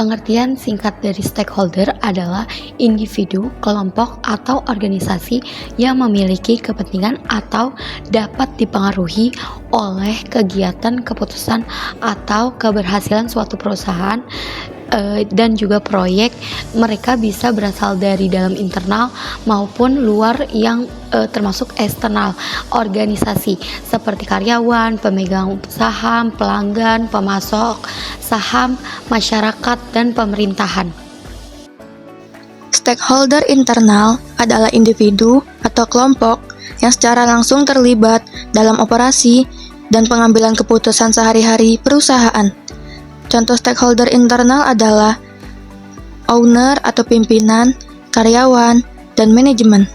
Pengertian singkat dari stakeholder adalah individu, kelompok, atau organisasi yang memiliki kepentingan atau dapat dipengaruhi oleh kegiatan, keputusan, atau keberhasilan suatu perusahaan dan juga proyek. Mereka bisa berasal dari dalam internal maupun luar yang termasuk eksternal organisasi seperti karyawan, pemegang saham, pelanggan, pemasok saham, masyarakat, dan pemerintahan. Stakeholder internal adalah individu atau kelompok yang secara langsung terlibat dalam operasi dan pengambilan keputusan sehari-hari perusahaan. Contoh stakeholder internal adalah owner atau pimpinan, karyawan, dan manajemen.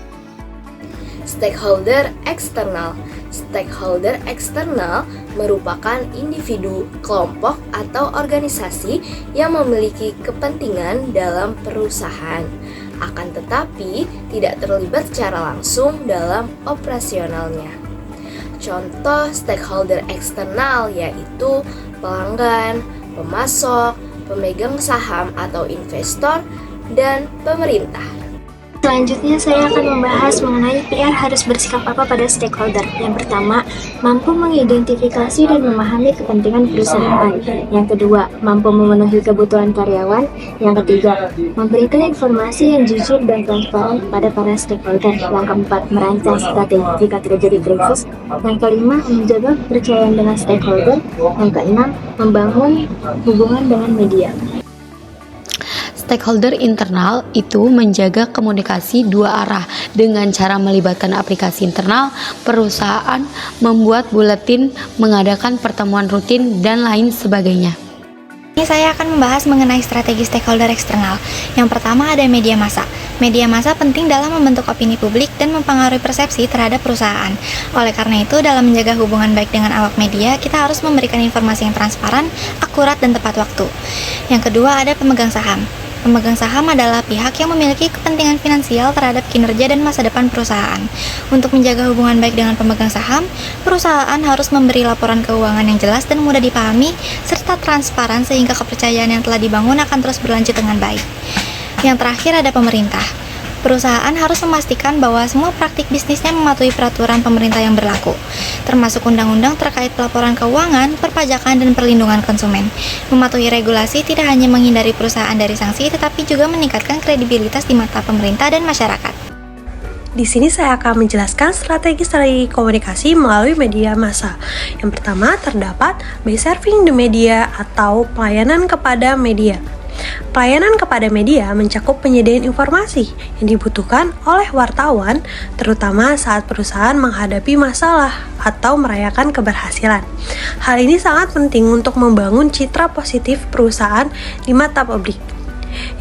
Stakeholder eksternal merupakan individu, kelompok, atau organisasi yang memiliki kepentingan dalam perusahaan, akan tetapi tidak terlibat secara langsung dalam operasionalnya. Contoh stakeholder eksternal yaitu pelanggan, pemasok, pemegang saham atau investor, dan pemerintah. Selanjutnya saya akan membahas mengenai PR harus bersikap apa pada stakeholder. Yang pertama, mampu mengidentifikasi dan memahami kepentingan perusahaan. Yang kedua, mampu memenuhi kebutuhan karyawan. Yang ketiga, memberikan informasi yang jujur dan transparan kepada para stakeholder. Yang keempat, merancang strategi jika terjadi krisis. Yang kelima, menjaga kepercayaan dengan stakeholder. Yang keenam, membangun hubungan dengan media. Stakeholder internal itu menjaga komunikasi dua arah dengan cara melibatkan aplikasi internal perusahaan, membuat buletin, mengadakan pertemuan rutin, dan lain sebagainya. Ini saya akan membahas mengenai strategi stakeholder eksternal. Yang pertama ada media massa. Media massa penting dalam membentuk opini publik dan mempengaruhi persepsi terhadap perusahaan. Oleh karena itu, dalam menjaga hubungan baik dengan awak media, kita harus memberikan informasi yang transparan, akurat, dan tepat waktu. Yang kedua ada pemegang saham. Pemegang saham adalah pihak yang memiliki kepentingan finansial terhadap kinerja dan masa depan perusahaan. Untuk menjaga hubungan baik dengan pemegang saham, perusahaan harus memberi laporan keuangan yang jelas dan mudah dipahami, serta transparan sehingga kepercayaan yang telah dibangun akan terus berlanjut dengan baik. Yang terakhir ada pemerintah. Perusahaan harus memastikan bahwa semua praktik bisnisnya mematuhi peraturan pemerintah yang berlaku, termasuk undang-undang terkait pelaporan keuangan, perpajakan, dan perlindungan konsumen. Mematuhi regulasi tidak hanya menghindari perusahaan dari sanksi, tetapi juga meningkatkan kredibilitas di mata pemerintah dan masyarakat. Di sini saya akan menjelaskan strategi komunikasi melalui media massa. Yang pertama terdapat by serving the media atau pelayanan kepada media. Pelayanan kepada media mencakup penyediaan informasi yang dibutuhkan oleh wartawan, terutama saat perusahaan menghadapi masalah atau merayakan keberhasilan. Hal ini sangat penting untuk membangun citra positif perusahaan di mata publik.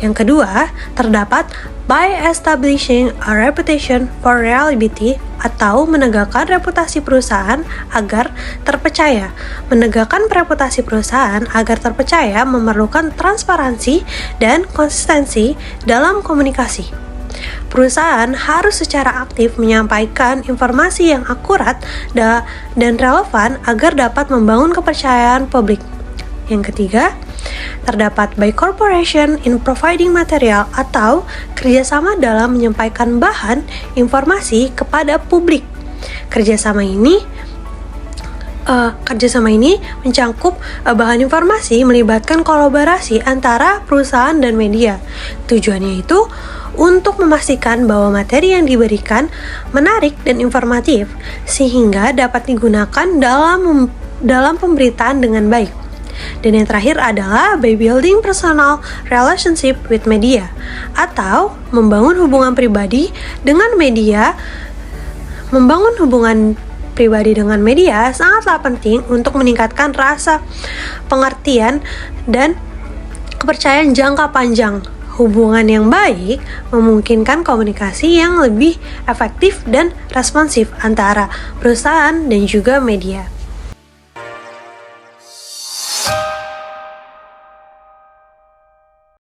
Yang kedua, terdapat by establishing a reputation for reliability atau menegakkan reputasi perusahaan agar terpercaya. Menegakkan reputasi perusahaan agar terpercaya memerlukan transparansi dan konsistensi dalam komunikasi. Perusahaan harus secara aktif menyampaikan informasi yang akurat dan relevan agar dapat membangun kepercayaan publik. Yang ketiga, terdapat by corporation in providing material atau kerjasama dalam menyampaikan bahan informasi kepada publik. Kerjasama ini mencakup bahan informasi melibatkan kolaborasi antara perusahaan dan media. Tujuannya itu untuk memastikan bahwa materi yang diberikan menarik dan informatif sehingga dapat digunakan dalam pemberitaan dengan baik. Dan yang terakhir adalah by building personal relationship with media atau membangun hubungan pribadi dengan media. Membangun hubungan pribadi dengan media sangatlah penting untuk meningkatkan rasa pengertian dan kepercayaan jangka panjang. Hubungan yang baik memungkinkan komunikasi yang lebih efektif dan responsif antara perusahaan dan juga media.